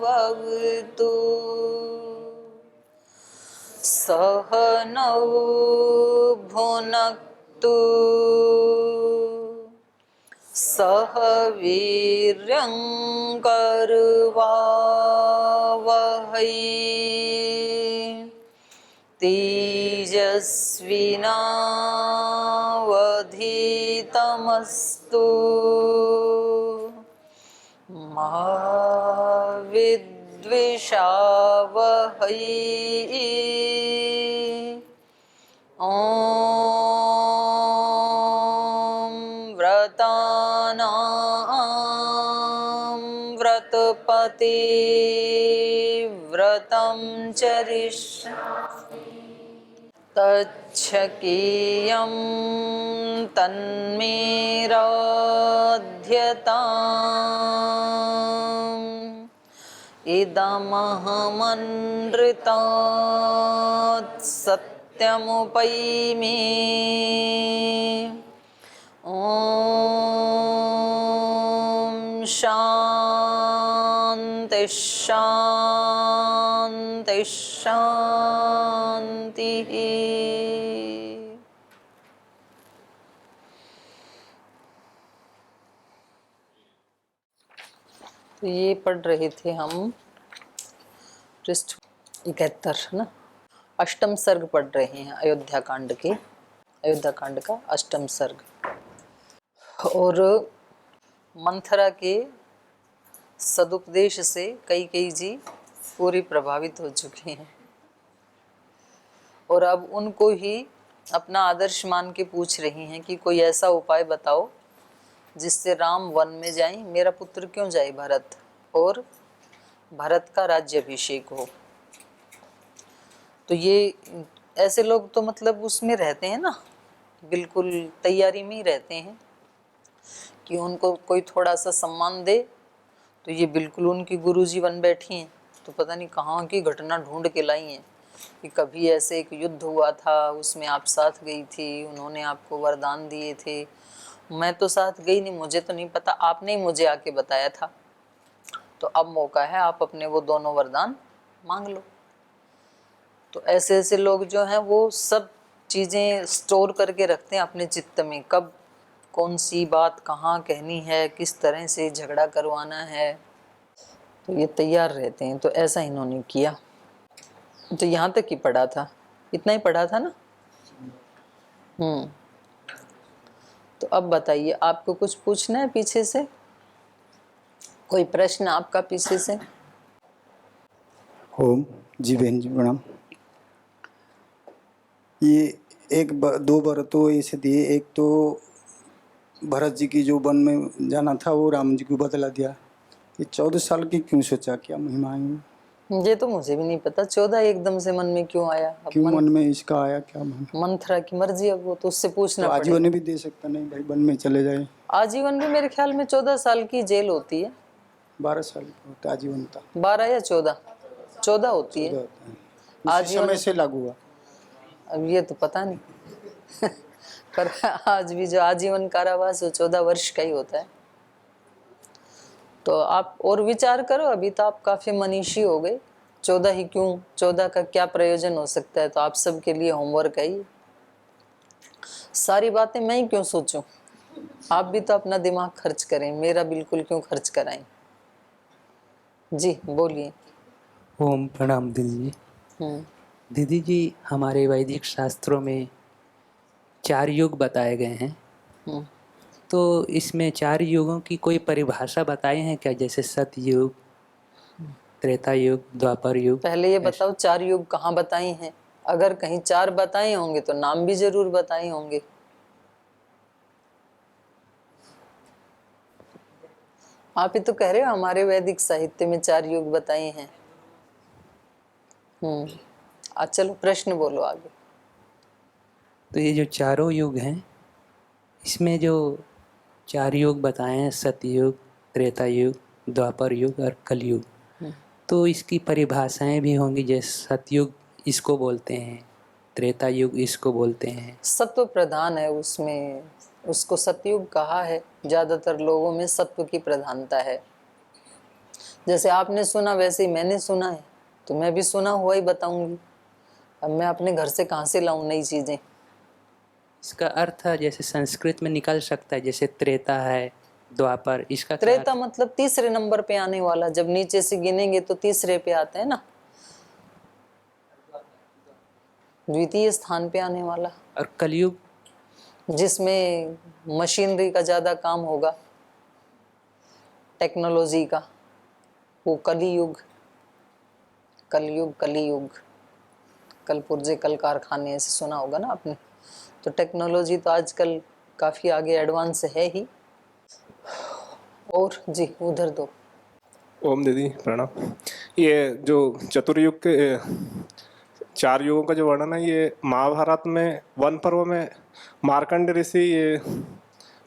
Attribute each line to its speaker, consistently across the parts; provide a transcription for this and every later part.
Speaker 1: सहनावतु सहनौ भुनक्तु सह वीर्यं करवावहै तेजस्विनावधीतमस्तु मा विद्विषावहै। ॐ व्रतानां व्रतपते व्रतं चरिष्यामि तच्छकीयं तन्मेराध्यताम् इदमहमनृतात् सत्यमुपैमि। ॐ शान्ति शान्ति शान्तिः। तो ये पढ़ रहे थे हम पृष्ठ 71 ना, अष्टम सर्ग पढ़ रहे हैं अयोध्या कांड का अष्टम सर्ग। और मंथरा के सदुपदेश से कैकेयी जी पूरी प्रभावित हो चुके हैं और अब उनको ही अपना आदर्श मान के पूछ रही हैं कि कोई ऐसा उपाय बताओ जिससे राम वन में जाएं, मेरा पुत्र क्यों जाए भरत, और भरत का राज्याभिषेक हो। तो ये ऐसे लोग तो मतलब उसमें रहते हैं ना, बिल्कुल तैयारी में ही रहते हैं कि उनको कोई थोड़ा सा सम्मान दे तो ये बिल्कुल उनकी गुरुजी बन बैठी हैं। तो पता नहीं कहाँ की घटना ढूंढ के लाई हैं कि कभी ऐसे एक युद्ध हुआ था, उसमें आप साथ गई थी, उन्होंने आपको वरदान दिए थे। मैं तो साथ गई नहीं, मुझे तो नहीं पता, आपने ही मुझे आके बताया था। तो अब मौका है, आप अपने वो दोनों वरदान मांग लो। तो ऐसे ऐसे लोग जो हैं वो सब चीज़ें स्टोर करके रखते हैं अपने चित्त में, कब कौन सी बात कहाँ कहनी है, किस तरह से झगड़ा करवाना है, तो ये तैयार रहते हैं। तो ऐसा इन्होंने किया। तो यहाँ तक ही पढ़ा था, इतना ही पढ़ा था ना। तो अब बताइए, आपको कुछ पूछना है पीछे से, कोई प्रश्न आपका पीछे से?
Speaker 2: ओम जी बहन जी प्रणाम। ये दो बार तो ऐसे दिए, एक तो भरत जी की जो वन में जाना था वो राम जी को बतला दिया। ये 14 साल की क्यों सोचा, क्या महिमा है?
Speaker 1: ये तो मुझे भी नहीं पता 14 एकदम से मन में क्यों आया।
Speaker 2: क्यों मन में इसका आया, क्या
Speaker 1: मंथरा की मर्जी, अब वो तो उससे पूछना
Speaker 2: तो
Speaker 1: पड़ेगा।
Speaker 2: आजीवन भी दे सकता, नहीं भाई वन में चले जाए।
Speaker 1: आजीवन भी मेरे ख्याल में 14 साल की जेल होती है।
Speaker 2: 12 साल का होता है आजीवन था।
Speaker 1: 12 या 14 होती है
Speaker 2: उसी समय
Speaker 1: आजीवन।
Speaker 2: से लागू हुआ।
Speaker 1: अब ये तो पता नहीं पर आज भी जो आजीवन कारावास वो 14 वर्ष का ही होता है। तो आप और विचार करो, अभी तो आप काफी मनीषी हो गए। 14 ही क्यों, 14 का क्या प्रयोजन हो सकता है, तो आप सबके लिए होमवर्क है ये। सारी बातें मैं ही क्यों सोचूं, आप भी तो अपना दिमाग खर्च करें, मेरा बिल्कुल क्यों खर्च कराएं। जी बोलिए।
Speaker 3: ओम प्रणाम दीदी जी। दीदी जी, हमारे वैदिक शास्त्रों में 4 युग बताए गए हैं, तो इसमें 4 युगों की कोई परिभाषा बताए हैं क्या? जैसे सतयुग, त्रेता युग, द्वापर युग।
Speaker 1: पहले ये बताओ 4 युग कहाँ बताए हैं? अगर कहीं 4 बताए होंगे तो नाम भी जरूर बताए होंगे। आप ही तो कह रहे हो हमारे वैदिक साहित्य में 4 युग बताए हैं। चलो प्रश्न बोलो आगे।
Speaker 3: तो ये जो चारों युग हैं, इसमें जो 4 युग बताए हैं, सतयुग, त्रेता युग, द्वापर युग और कलयुग, तो इसकी परिभाषाएं भी होंगी। जैसे सतयुग इसको बोलते हैं, त्रेता युग इसको बोलते हैं।
Speaker 1: सत्व प्रधान है उसमें, उसको सतयुग कहा है। ज्यादातर लोगों में सत्व की प्रधानता है। जैसे आपने सुना वैसे ही मैंने सुना है, तो मैं भी सुना हुआ ही बताऊंगी। अब मैं अपने घर से कहाँ से लाऊं नई चीजें।
Speaker 3: इसका अर्थ जैसे संस्कृत में निकल सकता है, जैसे त्रेता है, द्वापर, इसका क्या
Speaker 1: त्रेता
Speaker 3: अर्थ?
Speaker 1: मतलब तीसरे नंबर पे आने वाला, जब नीचे से गिनेंगे तो तीसरे पे आते हैं ना, द्वितीय स्थान पे आने वाला।
Speaker 3: और कलयुग?
Speaker 1: जिसमें मशीनरी का ज्यादा काम होगा, टेक्नोलॉजी का, वो कलियुग। कलयुग, कलियुग, कल पुर्जे कल कारखाने, ऐसे सुना होगा ना आपने। तो टेक्नोलॉजी तो आजकल काफी आगे एडवांस है ही। और जी उधर दो।
Speaker 4: ओम दीदी प्रणाम। ये जो चतुर्युग के 4 युगों का जो वर्णन है, ये महाभारत में वन पर्व में मार्कंड ऋषि ये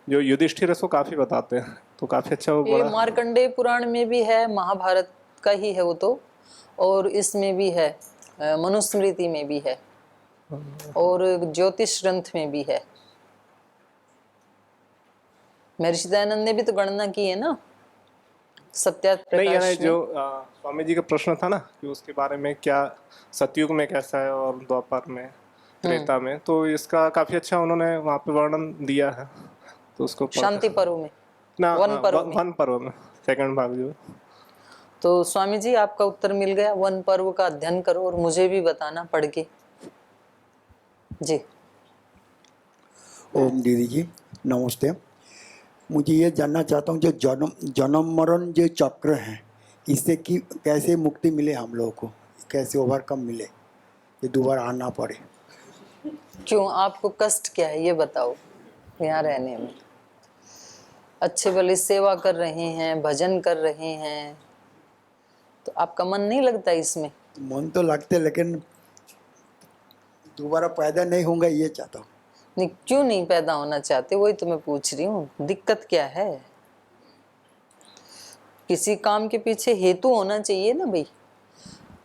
Speaker 4: जो युधिष्ठिर इसको काफ़ी बताते हैं, तो काफ़ी अच्छा वो
Speaker 1: ये
Speaker 4: बड़ा।
Speaker 1: मार्कंडेय पुराण में भी है, महाभारत का ही है वो तो, और इसमें भी है, मनुस्मृति में भी है, और ज्योतिष ग्रंथ में भी है। महर्षि दयानंद ने भी तो गणना की है ना, सत्यार्थ
Speaker 4: नहीं, यानी
Speaker 1: प्रकाश में।
Speaker 4: जो स्वामी जी का प्रश्न था ना कि उसके बारे में क्या सतयुग में कैसा है और द्वापर में, त्रेता में, तो इसका काफ़ी अच्छा उन्होंने वहाँ पे वर्णन दिया है, तो उसको
Speaker 1: शांति पर्व में,
Speaker 4: ना
Speaker 1: वन पर्व में।
Speaker 4: वन पर्व में सेकंड भाग जो।
Speaker 1: तो स्वामी जी आपका उत्तर मिल गया। वन पर्व का अध्ययन करो और मुझे भी बताना पढ़ के। जी
Speaker 5: ओम दीदी जी नमस्ते। मुझे ये जानना चाहता हूँ, जो जन्म मरण जो चक्र है, इससे कि कैसे मुक्ति मिले हम लोगों को, कैसे ओवरकम मिले, ये दोबारा आना पड़े।
Speaker 1: क्यों, आपको कष्ट क्या है ये बताओ। यहाँ रहने में अच्छे भले सेवा कर रहे हैं, भजन कर रहे हैं, तो आपका मन नहीं लगता इसमें?
Speaker 5: मन तो लगते, लेकिन दोबारा पैदा नहीं होगा ये चाहता हूँ।
Speaker 1: नहीं, क्यों नहीं पैदा होना चाहते, वही तो मैं पूछ रही हूँ। दिक्कत क्या है? किसी काम के पीछे हेतु होना चाहिए ना भाई।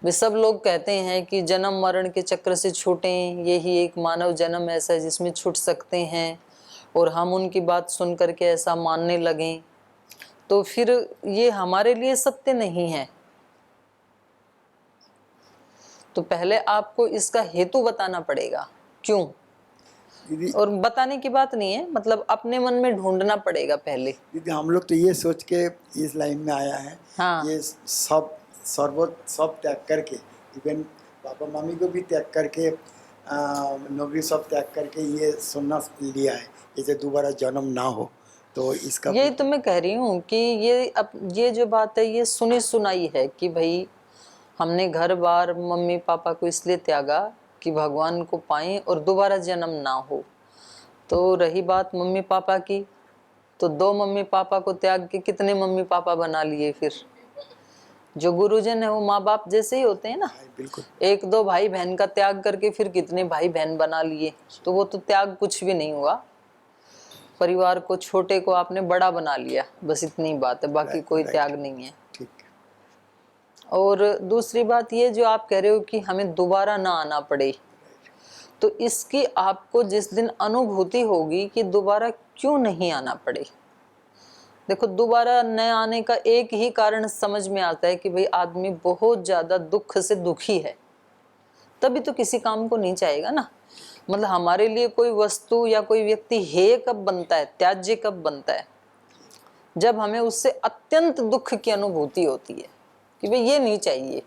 Speaker 1: वे सब लोग कहते हैं कि जन्म मरण के चक्र से छूटें, यही एक मानव जन्म ऐसा है जिसमें छूट सकते हैं, और हम उनकी बात सुन करके ऐसा मानने लगें, तो फिर ये हमारे लिए सत्य नहीं है। तो पहले आपको इसका हेतु बताना पड़ेगा, क्यों।
Speaker 5: दीदी
Speaker 1: और बताने की बात नहीं है, मतलब अपने मन में ढूंढना पड़ेगा पहले।
Speaker 5: दीदी हम लोग तो ये सोच के इस लाइन में आया है,
Speaker 1: हाँ।
Speaker 5: ये सब सब त्याग करके, इवन पापा मम्मी को भी त्याग करके, नौकरी सब त्याग करके ये सुनना लिया है, जैसे दोबारा जन्म ना हो। तो इसका
Speaker 1: यही तो मैं कह रही हूँ कि ये जो बात है ये सुनी सुनाई है कि भाई हमने घर बार मम्मी पापा को इसलिए त्यागा कि भगवान को पाएं और दोबारा जन्म ना हो। तो रही बात मम्मी पापा की, तो 2 मम्मी पापा को त्याग के कितने मम्मी पापा बना लिए फिर। जो गुरुजन है वो माँ बाप जैसे ही होते हैं ना।
Speaker 5: बिल्कुल
Speaker 1: 1-2 भाई बहन का त्याग करके फिर कितने भाई बहन बना लिए, तो वो तो त्याग कुछ भी नहीं हुआ। परिवार को, छोटे को आपने बड़ा बना लिया, बस इतनी बात है, बाकी कोई त्याग नहीं है।
Speaker 5: ठीक।
Speaker 1: और दूसरी बात ये जो आप कह रहे हो कि हमें दोबारा ना आना पड़े, तो इसकी आपको जिस दिन अनुभूति होगी कि दोबारा क्यों नहीं आना पड़े। देखो, दोबारा न आने का एक ही कारण समझ में आता है कि भाई आदमी बहुत ज्यादा दुख से दुखी है, तभी तो किसी काम को नहीं चाहेगा ना। मतलब हमारे लिए कोई वस्तु या कोई व्यक्ति हेय कब बनता है, त्याज्य कब बनता है? जब हमें उससे अत्यंत दुख की अनुभूति होती है कि भाई ये नहीं चाहिए,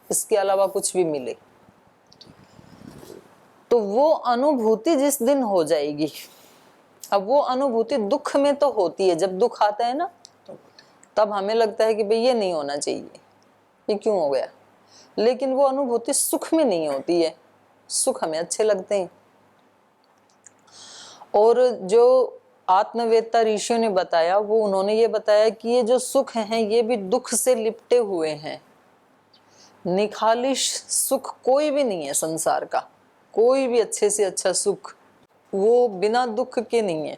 Speaker 1: इसके अलावा कुछ भी मिले। तो वो अनुभूति जिस दिन हो जाएगी, अब वो अनुभूति दुख में तो होती है, जब दुख आता है ना तब हमें लगता है कि भाई ये नहीं होना चाहिए, ये क्यों हो गया। लेकिन वो अनुभूति सुख में नहीं होती है, सुख हमें अच्छे लगते हैं। और जो आत्मवेत्ता ऋषियों ने बताया, वो उन्होंने ये बताया कि ये जो सुख हैं ये भी दुख से लिपटे हुए हैं। निखालिश सुख कोई भी नहीं है संसार का, कोई भी अच्छे से अच्छा सुख वो बिना दुख के नहीं है।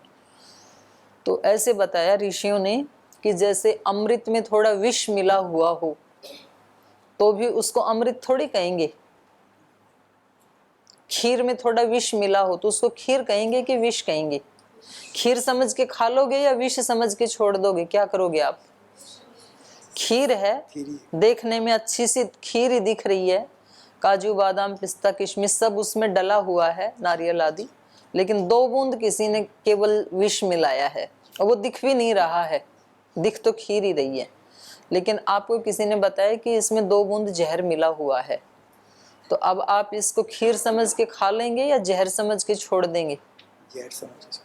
Speaker 1: तो ऐसे बताया ऋषियों ने कि जैसे अमृत में थोड़ा विष मिला हुआ हो तो भी उसको अमृत थोड़ी कहेंगे, खीर में थोड़ा विष मिला हो तो उसको खीर कहेंगे कि विष कहेंगे? खीर समझ के खा लोगे या विष समझ के छोड़ दोगे? क्या करोगे आप? खीर है, देखने में अच्छी सी खीर ही दिख रही है, काजू बादाम पिस्ता किशमिश सब उसमें डला हुआ है, नारियल आदि, लेकिन 2 बूंद किसी ने केवल विष मिलाया है और वो दिख भी नहीं रहा है, दिख तो खीर ही रही है, लेकिन आपको किसी ने बताया कि इसमें 2 बूंद जहर मिला हुआ है। तो अब आप इसको खीर समझ के खा लेंगे या जहर समझ के छोड़ देंगे?
Speaker 5: जहर समझ।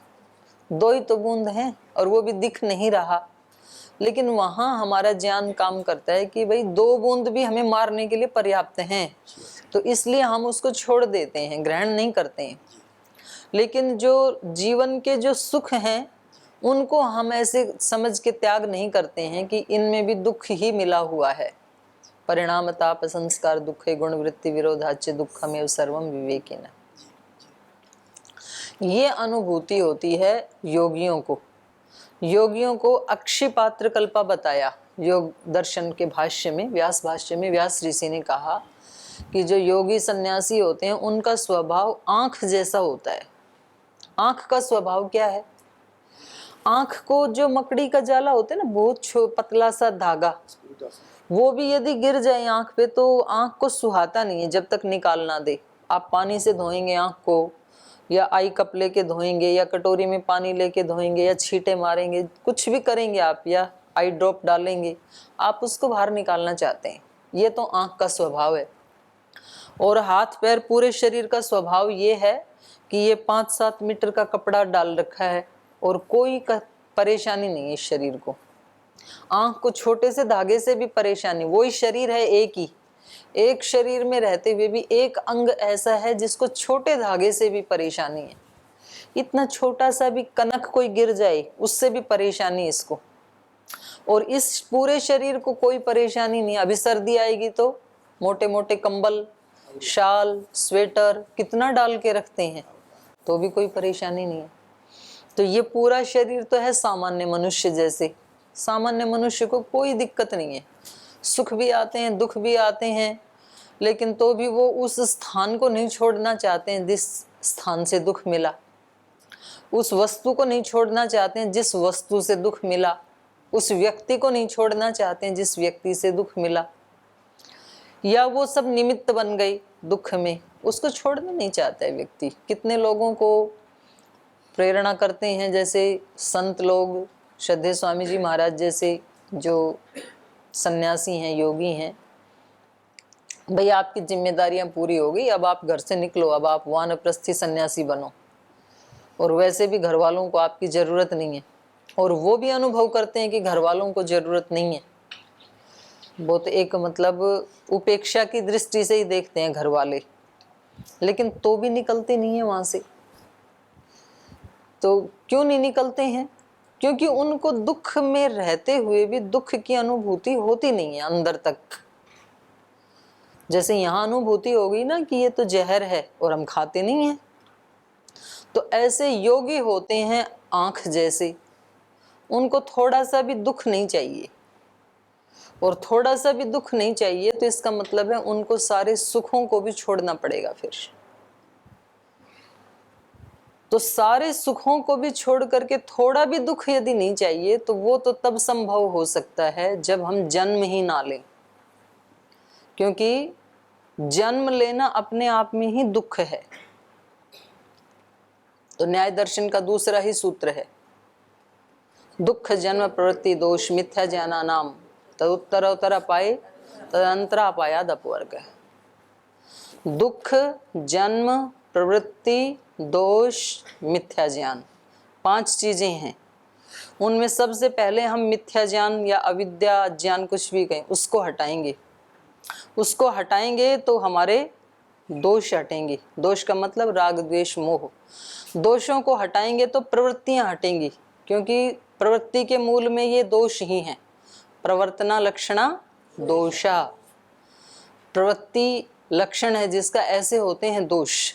Speaker 1: 2 ही तो बूंद हैं और वो भी दिख नहीं रहा, लेकिन वहां हमारा ज्ञान काम करता है कि भाई 2 बूंद भी हमें मारने के लिए पर्याप्त हैं, तो इसलिए हम उसको छोड़ देते हैं, ग्रहण नहीं करते हैं। लेकिन जो जीवन के जो सुख हैं उनको हम ऐसे समझ के त्याग नहीं करते हैं कि इनमें भी दुख ही मिला हुआ है। परिणाम ताप संस्कार दुखे गुण वृत्ति विरोधाच्य दुखमेव सर्वम विवेकिन। ये अनुभूति होती है योगियों को। योगियों को अक्षिपात्र कल्पा बताया योग दर्शन के भाष्य में, व्यास भाष्य में व्यास ऋषि ने कहा कि जो योगी सन्यासी होते हैं उनका स्वभाव आंख जैसा होता है। आंख का स्वभाव क्या है? आंख को जो मकड़ी का जाला होता है ना, बहुत पतला सा धागा, वो भी यदि गिर जाए आंख पे तो आंख को सुहाता नहीं है जब तक निकाल ना दे। आप पानी से धोएंगे आंख को, या आई कप लेके धोएंगे, या कटोरी में पानी लेके धोएंगे, या छींटे मारेंगे, कुछ भी करेंगे आप, या आई ड्रॉप डालेंगे, आप उसको बाहर निकालना चाहते हैं। ये तो आंख का स्वभाव है। और हाथ पैर पूरे शरीर का स्वभाव ये है कि ये 5-7 मीटर का कपड़ा डाल रखा है और कोई परेशानी नहीं है इस शरीर को। आंख को छोटे से धागे से भी परेशानी, वही शरीर है एक ही, एक शरीर में रहते हुए भी एक अंग ऐसा है जिसको छोटे धागे से भी परेशानी है। इतना छोटा सा भी कनक कोई गिर जाए उससे भी परेशानी इसको, और इस पूरे शरीर को कोई परेशानी नहीं। अभी सर्दी आएगी तो मोटे मोटे कंबल, शाल, स्वेटर कितना डाल के रखते हैं, तो भी कोई परेशानी नहीं है। तो ये पूरा शरीर तो है सामान्य मनुष्य जैसे। सामान्य मनुष्य को कोई दिक्कत नहीं है, सुख भी आते हैं दुख भी आते हैं, लेकिन तो भी वो उस स्थान को नहीं छोड़ना चाहते हैं जिस स्थान से दुख मिला, उस वस्तु को नहीं छोड़ना चाहते हैं जिस वस्तु से दुख मिला, उस व्यक्ति को नहीं छोड़ना चाहते हैं जिस व्यक्ति से दुख मिला, या वो सब निमित्त बन गई दुख में, उसको छोड़ना नहीं चाहता है व्यक्ति। कितने लोगों को प्रेरणा करते हैं, जैसे संत लोग, श्रद्धेय स्वामी जी महाराज जैसे जो सन्यासी हैं, योगी हैं, भाई आपकी जिम्मेदारियां पूरी हो गई, अब आप घर से निकलो, अब आप वानप्रस्थी सन्यासी बनो, और वैसे भी घर वालों को आपकी ज़रूरत नहीं है। और वो भी अनुभव करते हैं कि घर वालों को ज़रूरत नहीं है, वो तो एक मतलब उपेक्षा की दृष्टि से ही देखते हैं घर वाले, लेकिन तो भी निकलते नहीं है वहाँ से। तो क्यों नहीं निकलते हैं? क्योंकि उनको दुख में रहते हुए भी दुख की अनुभूति होती नहीं है अंदर तक। जैसे यहाँ अनुभूति हो गई ना कि ये तो जहर है और हम खाते नहीं हैं, तो ऐसे योगी होते हैं आंख जैसे, उनको थोड़ा सा भी दुख नहीं चाहिए। और थोड़ा सा भी दुख नहीं चाहिए तो इसका मतलब है उनको सारे सुखों को भी छोड़ना पड़ेगा फिर। तो सारे सुखों को भी छोड़ करके थोड़ा भी दुख यदि नहीं चाहिए, तो वो तो तब संभव हो सकता है जब हम जन्म ही ना लें, क्योंकि जन्म लेना अपने आप में ही दुख है। तो न्याय दर्शन का दूसरा ही सूत्र है, दुख जन्म प्रवृत्ति दोष मिथ्या ज्ञाना नाम तदुत्तरोत्तर अपाये तदंतरा अपायाद अपवर्ग। दुख जन्म प्रवृत्ति दोष मिथ्या ज्ञान, 5 चीजें हैं। उनमें सबसे पहले हम मिथ्या ज्ञान या अविद्या ज्ञान कुछ भी कहें उसको हटाएंगे। उसको हटाएंगे तो हमारे दोष हटेंगे। दोष का मतलब राग द्वेष मोह। दोषों को हटाएंगे तो प्रवृत्तियां हटेंगी, क्योंकि प्रवृत्ति के मूल में ये दोष ही हैं। प्रवर्तना लक्षणा दोषा, प्रवृत्ति लक्षण है जिसका, ऐसे होते हैं दोष।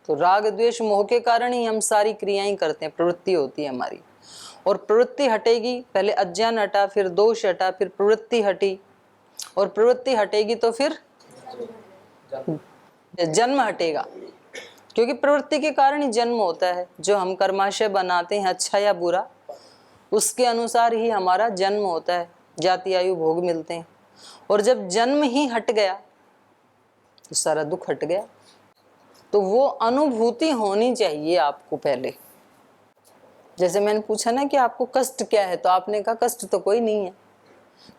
Speaker 1: तो राग द्वेष मोह के कारण ही हम सारी क्रियाएं करते हैं, प्रवृत्ति होती है हमारी। और प्रवृत्ति हटेगी, पहले अज्ञान हटा, फिर दोष हटा, फिर प्रवृत्ति हटी, और प्रवृत्ति हटेगी तो फिर जन्म हटेगा, क्योंकि प्रवृत्ति के कारण ही जन्म होता है। जो हम कर्माशय बनाते हैं अच्छा या बुरा, उसके अनुसार ही हमारा जन्म होता है, जाति आयु भोग मिलते हैं। और जब जन्म ही हट गया तो सारा दुख हट गया। तो वो अनुभूति होनी चाहिए आपको पहले। जैसे मैंने पूछा ना कि आपको कष्ट क्या है, तो आपने कहा कष्ट तो कोई नहीं है।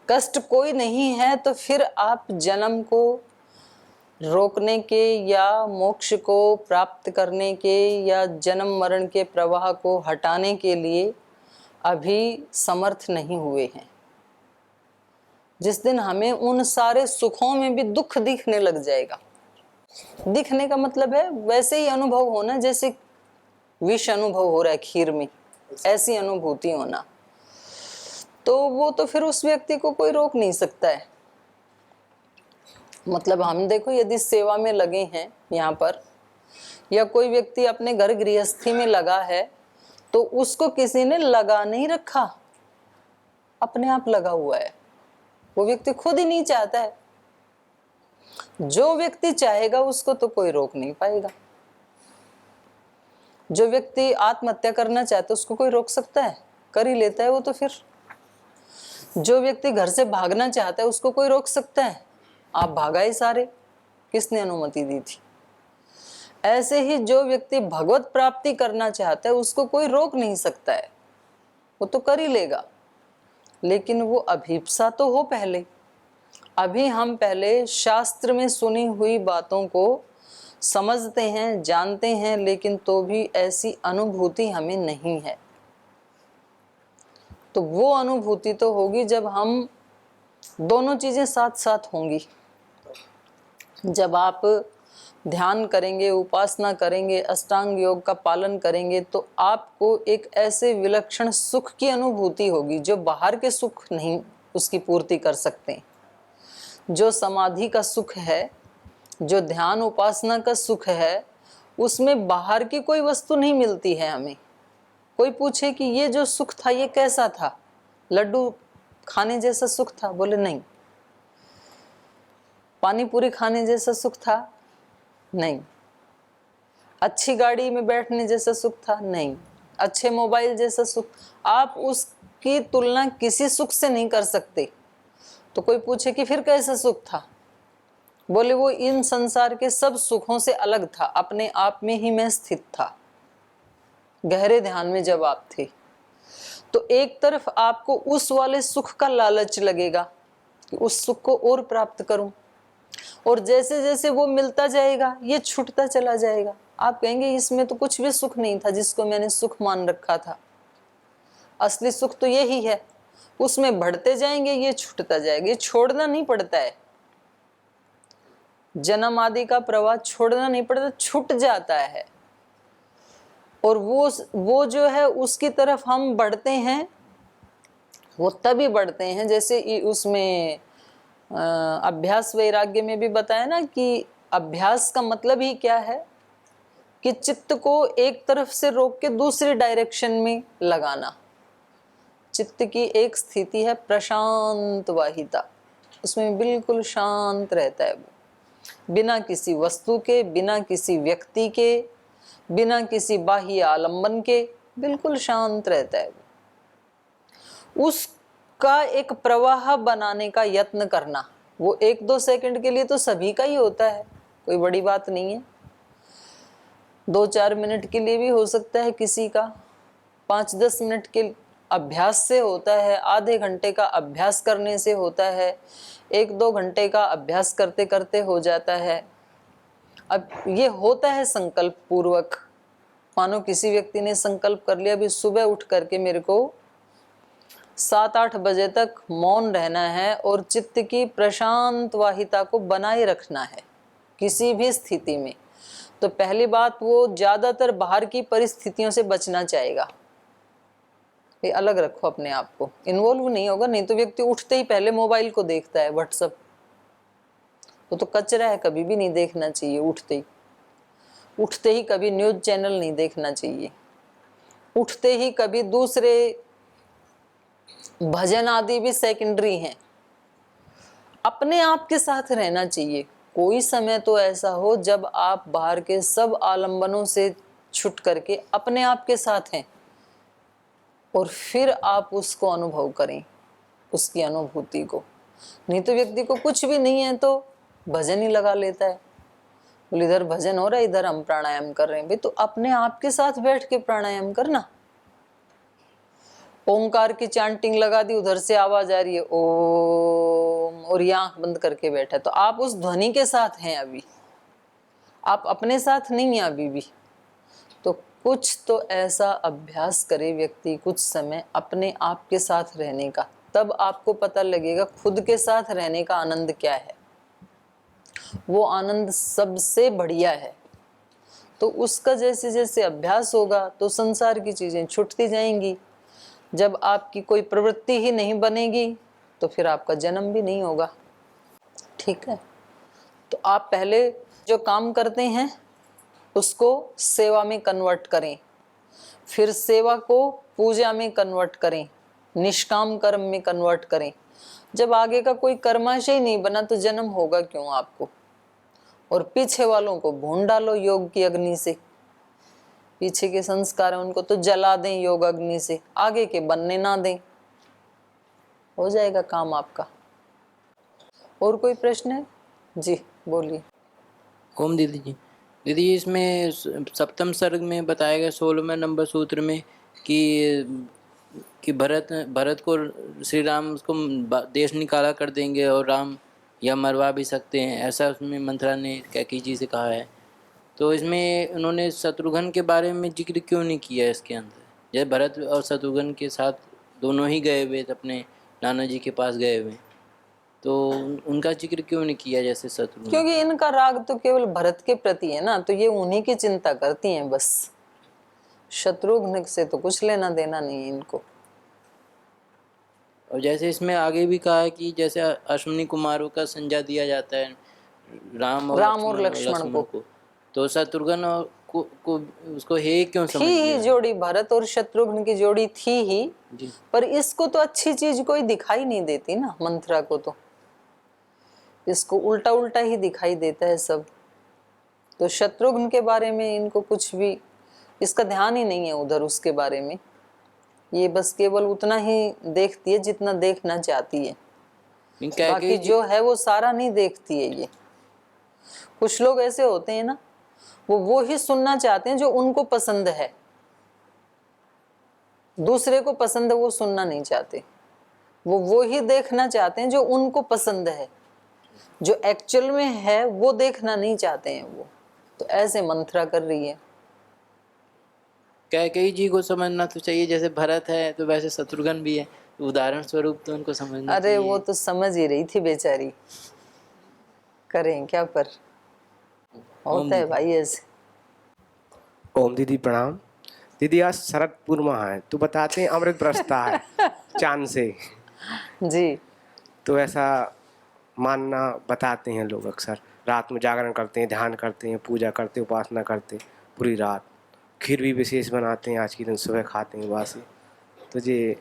Speaker 1: कष्ट कोई नहीं है तो फिर आप जन्म को रोकने के या मोक्ष को प्राप्त करने के या जन्म मरण के प्रवाह को हटाने के लिए अभी समर्थ नहीं हुए हैं। जिस दिन हमें उन सारे सुखों में भी दुख दिखने लग जाएगा, दिखने का मतलब है वैसे ही अनुभव होना जैसे विष अनुभव हो रहा है खीर में, ऐसी अनुभूति होना, तो वो तो फिर उस व्यक्ति को कोई रोक नहीं सकता है। मतलब हम देखो, यदि सेवा में लगे हैं यहाँ पर, या कोई व्यक्ति अपने घर गृहस्थी में लगा है, तो उसको किसी ने लगा नहीं रखा, अपने आप लगा हुआ है। वो व्यक्ति खुद ही नहीं चाहता है। जो व्यक्ति चाहेगा उसको तो कोई रोक नहीं पाएगा। जो व्यक्ति आत्महत्या करना चाहता है उसको कोई रोक सकता है? कर ही लेता है वो तो फिर। जो व्यक्ति घर से भागना चाहता है उसको कोई रोक सकता है? आप भागाए सारे, किसने अनुमति दी थी? ऐसे ही जो व्यक्ति भगवत प्राप्ति करना चाहता है उसको कोई रोक नहीं सकता है, वो तो कर ही लेगा। लेकिन वो अभिप्सा तो हो पहले। अभी हम पहले शास्त्र में सुनी हुई बातों को समझते हैं, जानते हैं, लेकिन तो भी ऐसी अनुभूति हमें नहीं है। तो वो अनुभूति तो होगी जब हम दोनों चीजें साथ साथ होंगी। जब आप ध्यान करेंगे, उपासना करेंगे, अष्टांग योग का पालन करेंगे, तो आपको एक ऐसे विलक्षण सुख की अनुभूति होगी जो बाहर के सुख नहीं उसकी पूर्ति कर सकते। जो समाधि का सुख है, जो ध्यान उपासना का सुख है, उसमें बाहर की कोई वस्तु नहीं मिलती है हमें। कोई पूछे कि ये जो सुख था ये कैसा था? लड्डू खाने जैसा सुख था? बोले नहीं। पानी पूरी खाने जैसा सुख था? नहीं। अच्छी गाड़ी में बैठने जैसा सुख था? नहीं। अच्छे मोबाइल जैसा सुख? आप उसकी तुलना किसी सुख से नहीं कर सकते। तो कोई पूछे कि फिर कैसा सुख था? बोले वो इन संसार के सब सुखों से अलग था, अपने आप में ही मैं स्थित था। गहरे ध्यान में जब आप थे तो एक तरफ आपको उस वाले सुख का लालच लगेगा कि उस सुख को और प्राप्त करूं, और जैसे जैसे वो मिलता जाएगा ये छूटता चला जाएगा। आप कहेंगे इसमें तो कुछ भी सुख नहीं था जिसको मैंने सुख मान रखा था, असली सुख तो यही है। उसमें बढ़ते जाएंगे, ये छूटता जाएगा। ये छोड़ना नहीं पड़ता है, जन्म आदि का प्रवाह छोड़ना नहीं पड़ता, छूट जाता है। और वो जो है उसकी तरफ हम बढ़ते हैं, वो तभी बढ़ते हैं जैसे उसमें अभ्यास वैराग्य में भी बताया ना कि अभ्यास का मतलब ही क्या है कि चित्त को एक तरफ से रोक के दूसरी डायरेक्शन में लगाना। चित्त की एक स्थिति है प्रशांत वाहिता, उसमें बिल्कुल शांत रहता है वो, बिना किसी वस्तु के, बिना किसी व्यक्ति के, बिना किसी बाह्य आलंबन के बिल्कुल शांत रहता है। उसका एक प्रवाह बनाने का यत्न करना, वो 1-2 सेकंड के लिए तो सभी का ही होता है, कोई बड़ी बात नहीं है। 2-4 मिनट के लिए भी हो सकता है किसी का, 5-10 मिनट के अभ्यास से होता है, आधे घंटे का अभ्यास करने से होता है, 1-2 घंटे का अभ्यास करते करते हो जाता है। अब ये होता है संकल्प पूर्वक। मानो किसी व्यक्ति ने संकल्प कर लिया भी सुबह उठ करके मेरे को 7-8 बजे तक मौन रहना है और चित्त की प्रशांत वाहिता को बनाए रखना है किसी भी स्थिति में, तो पहली बात वो ज्यादातर बाहर की परिस्थितियों से बचना चाहेगा। ये अलग रखो अपने आप को, इन्वॉल्व नहीं होगा, नहीं तो व्यक्ति उठते ही पहले मोबाइल को देखता है, व्हाट्सएप। वो तो कचरा है, कभी भी नहीं देखना चाहिए। उठते ही कभी न्यूज चैनल नहीं देखना चाहिए। उठते ही कभी दूसरे भजन आदि भी सेकेंडरी हैं। अपने आप के साथ रहना चाहिए। कोई समय तो ऐसा हो जब आप बाहर के सब आलंबनों से छुट करके अपने आप के साथ हैं और फिर आप उसको अनुभव करें, उसकी अनुभूति को। नहीं तो व्यक्ति को कुछ भी नहीं है तो भजन ही लगा लेता है, बोले इधर भजन हो रहा है, इधर हम प्राणायाम कर रहे हैं। भाई तो अपने आप के साथ बैठ के प्राणायाम करना। ओंकार की चैंटिंग लगा दी, उधर से आवाज आ रही है ओम, और ये आंख बंद करके बैठा, तो आप उस ध्वनि के साथ हैं, अभी आप अपने साथ नहीं हैं अभी भी। तो कुछ तो ऐसा अभ्यास करे व्यक्ति कुछ समय अपने आप के साथ रहने का, तब आपको पता लगेगा खुद के साथ रहने का आनंद क्या है। वो आनंद सबसे बढ़िया है। तो उसका जैसे जैसे अभ्यास होगा तो संसार की चीजें छूटती जाएंगी। जब आपकी कोई प्रवृत्ति ही नहीं बनेगी तो फिर आपका जन्म भी नहीं होगा। ठीक है, तो आप पहले जो काम करते हैं उसको सेवा में कन्वर्ट करें, फिर सेवा को पूजा में कन्वर्ट करें, निष्काम कर्म में कन्वर्ट करें। जब आगे का कोई कर्माशय नहीं बना तो जन्म होगा क्यों आपको। और पीछे वालों को भून डालो योग की अग्नि से। पीछे के संस्कार हैं उनको तो जला दें योग अग्नि से, आगे के बनने ना दें, हो जाएगा काम आपका। और कोई प्रश्न है जी, बोलिए।
Speaker 3: ओम दीदी जी। दीदी जी, इसमें सप्तम सर्ग में बताया गया 16वें नंबर सूत्र में कि भरत को श्री राम उसको देश निकाला कर देंगे और राम या मरवा भी सकते हैं, ऐसा उसमें मंत्रा ने कैकेयी जी से कहा है। तो इसमें उन्होंने शत्रुघ्न के बारे में जिक्र क्यों नहीं किया इसके अंदर? जैसे भरत और शत्रुघ्न के साथ दोनों ही गए हुए, अपने नाना जी के पास गए हुए, तो उनका जिक्र क्यों नहीं किया जैसे शत्रुघ्न?
Speaker 1: क्योंकि इनका राग तो केवल भरत के प्रति है ना, तो ये उन्हीं की चिंता करती हैं बस। शत्रुघ्न से तो कुछ लेना देना नहीं है इनको।
Speaker 3: और जैसे इसमें आगे भी कहा है कि जैसे अश्विनी कुमारों का संज्ञा दिया जाता है राम और लक्ष्मण को, तो शत्रुघ्न को उसको हे क्यों समझ
Speaker 1: थी
Speaker 3: लिया?
Speaker 1: ही जोड़ी, भरत और शत्रुघ्न की जोड़ी थी ही
Speaker 3: जी।
Speaker 1: पर इसको तो अच्छी चीज कोई दिखाई नहीं देती ना, मंत्रा को तो इसको उल्टा उल्टा ही दिखाई देता है सब। तो शत्रुघ्न के बारे में इनको कुछ भी, इसका ध्यान ही नहीं है उधर उसके बारे में। ये बस केवल उतना ही देखती है जितना देखना चाहती है, बाकी जो है वो सारा नहीं देखती है। ये कुछ लोग ऐसे होते हैं ना, वो ही सुनना चाहते हैं जो उनको पसंद है, दूसरे को पसंद है वो सुनना नहीं चाहते। वो ही देखना चाहते हैं जो उनको पसंद है, जो एक्चुअल में है वो देखना नहीं चाहते हैं वो। तो ऐसे मंत्रा कर रही है।
Speaker 3: कैकेयी जी को समझना तो चाहिए, जैसे भरत है तो वैसे शत्रुघ्न भी है, उदाहरण स्वरूप तो उनको समझना
Speaker 1: अरे
Speaker 3: चाहिए।
Speaker 1: वो तो समझ ही रही थी बेचारी, करें क्या, पर होता है भाई ऐसे।
Speaker 6: ओम दीदी प्रणाम। दीदी आज शरद पूर्णिमा है तो बताते हैं अमृत बरसता है चांद से
Speaker 1: जी।
Speaker 6: तो ऐसा मानना बताते हैं लोग, अक्सर रात में जागरण करते हैं, ध्यान करते हैं, पूजा करते हैं, उपासना करते हैं पूरी रात। खीर भी विशेष बनाते हैं, आज के दिन सुबह खाते हैं बासी। तो जी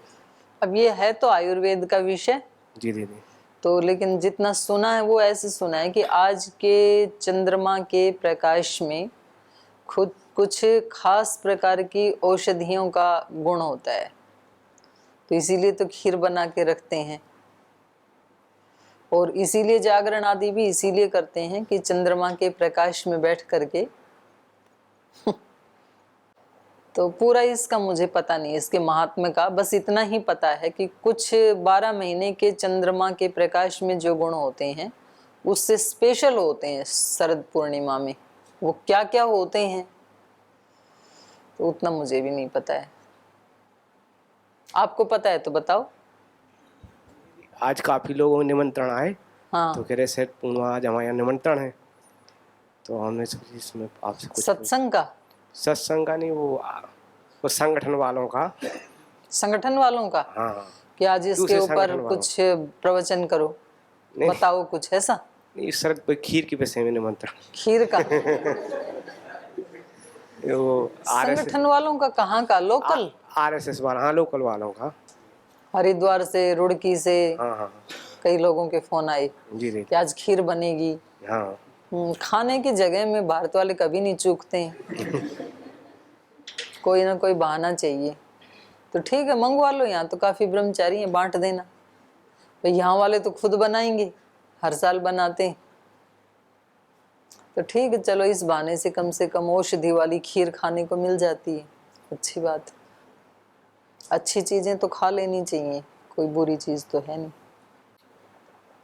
Speaker 1: अब ये है तो आयुर्वेद का विषय
Speaker 6: जी दीदी,
Speaker 1: तो लेकिन जितना सुना है वो ऐसे सुना है कि आज के चंद्रमा के प्रकाश में खुद कुछ खास प्रकार की औषधियों का गुण होता है, तो इसीलिए तो खीर बना के रखते हैं। और इसीलिए जागरण आदि भी इसीलिए करते हैं कि चंद्रमा के प्रकाश में बैठ करके तो पूरा इसका मुझे पता नहीं, इसके महात्म्य का बस इतना ही पता है कि कुछ 12 महीने के चंद्रमा के प्रकाश में जो गुण होते हैं उससे स्पेशल होते हैं शरद पूर्णिमा में। वो क्या क्या होते हैं तो उतना मुझे भी नहीं पता है। आपको पता है तो बताओ।
Speaker 6: आज काफ़ी लोगों को निमंत्रण आए,
Speaker 1: हाँ,
Speaker 6: तो कह रहे सर पूर्णिमा आज हमारे यहाँ निमंत्रण है, तो हमने सोची इसमें आपसे कुछ
Speaker 1: सत्संग का,
Speaker 6: सत्संग का नहीं, वो संगठन वालों का।
Speaker 1: संगठन वालों का
Speaker 6: हाँ हाँ।
Speaker 1: कि आज इसके
Speaker 6: दूसरे
Speaker 1: ऊपर
Speaker 6: संगठन वालों।
Speaker 1: कुछ प्रवचन करो,
Speaker 6: नहीं।
Speaker 1: बताओ कुछ ऐसा।
Speaker 6: नहीं, सर पे खीर के विषय में निमंत्रण।
Speaker 1: खीर का
Speaker 6: वो
Speaker 1: संगठन वालों का कहाँ का? लोकल?
Speaker 6: RSS वाला, हाँ लोकल वालों का।
Speaker 1: हरिद्वार से, रुड़की से
Speaker 6: हाँ हाँ
Speaker 1: कई लोगों के फोन आए
Speaker 6: जी जी।
Speaker 1: कि आज खीर बनेगी।
Speaker 6: हाँ
Speaker 1: खाने की जगह में भारत वाले कभी नहीं चूकते हैं। कोई ना कोई बहाना चाहिए। तो ठीक है, मंगवा लो, यहाँ तो काफी ब्रह्मचारी हैं, बांट देना। भाई यहाँ वाले तो खुद बनाएंगे, हर साल बनाते हैं। तो ठीक है, चलो इस बहाने से कम औषधि वाली खीर खाने को मिल जाती है, अच्छी बात। अच्छी चीजें तो खा लेनी चाहिए, कोई बुरी चीज तो है नहीं।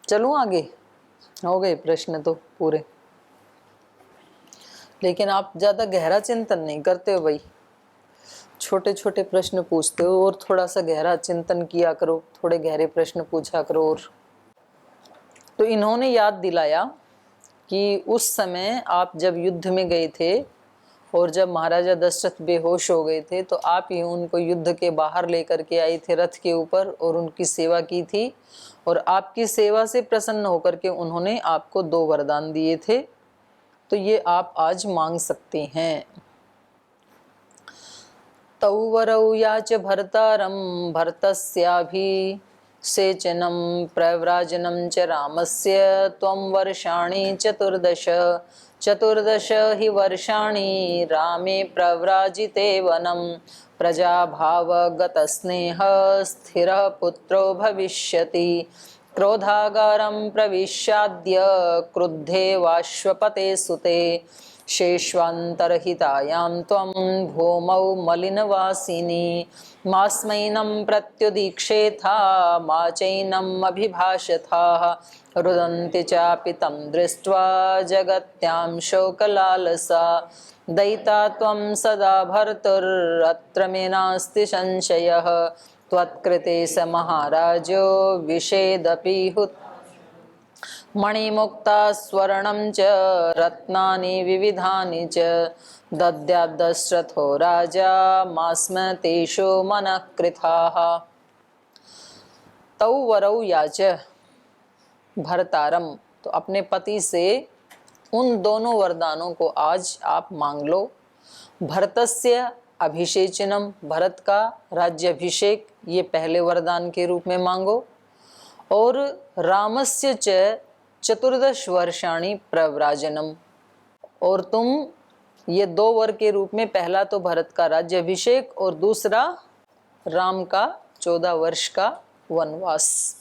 Speaker 1: चलूं आगे? हो गए प्रश्न तो पूरे, लेकिन आप ज्यादा गहरा चिंतन नहीं करते हो भाई, छोटे छोटे प्रश्न पूछते हो। और थोड़ा सा गहरा चिंतन किया करो, थोड़े गहरे प्रश्न पूछा करो। और तो इन्होंने याद दिलाया कि उस समय आप जब युद्ध में गए थे और जब महाराजा दशरथ बेहोश हो गए थे, तो आप ही उनको युद्ध के बाहर लेकर के आए थे रथ के ऊपर और उनकी सेवा की थी। और आपकी सेवा से प्रसन्न होकर के उन्होंने आपको 2 वरदान दिए थे, तो ये आप आज मांग सकते हैं। तौ वरौ याच भर्तारं भर्तस्याभिषेचनं प्रव्राजनं च रामस्य त्वं वर्षाणि 14 हि वर्षाणि रामे प्रव्राजिते वनं प्रजाभावगतस्नेहः स्थिरः पुत्रो भविष्यति क्रोधागारं प्रविश्याद्य क्रुद्धे वाश्वपते सुते शेष्वान्तरहितायां त्वं भूमौ मलिनवासिनी मास्मैनं प्रत्युदीक्षेथा मा चैनम् अभिभाषथाः रुदन्ति चापि तं दृष्ट्वा जगत्यां शोकलालसा दयिता त्वं सदा भर्तुरत्र मे नास्ति संशयः त्वत्कृते स महाराजो विषेदपि हुत मणिमुक्ता स्वर्णं च रत्नानि विविधानि च दद्याद् दशरथो राजा मास्म तेषु मनः कृताः। तौ वरौ याच भर्तारम, तो अपने पति से उन दोनों वरदानों को आज आप मांग लो। भरतस्य अभिषेचनम, भरत का राज्याभिषेक, ये पहले वरदान के रूप में मांगो। और रामस्य च 14 वर्षाणि प्रव्राजनम, और तुम ये 2 वर के रूप में, पहला तो भरत का राज्याभिषेक और दूसरा राम का 14 वर्ष का वनवास।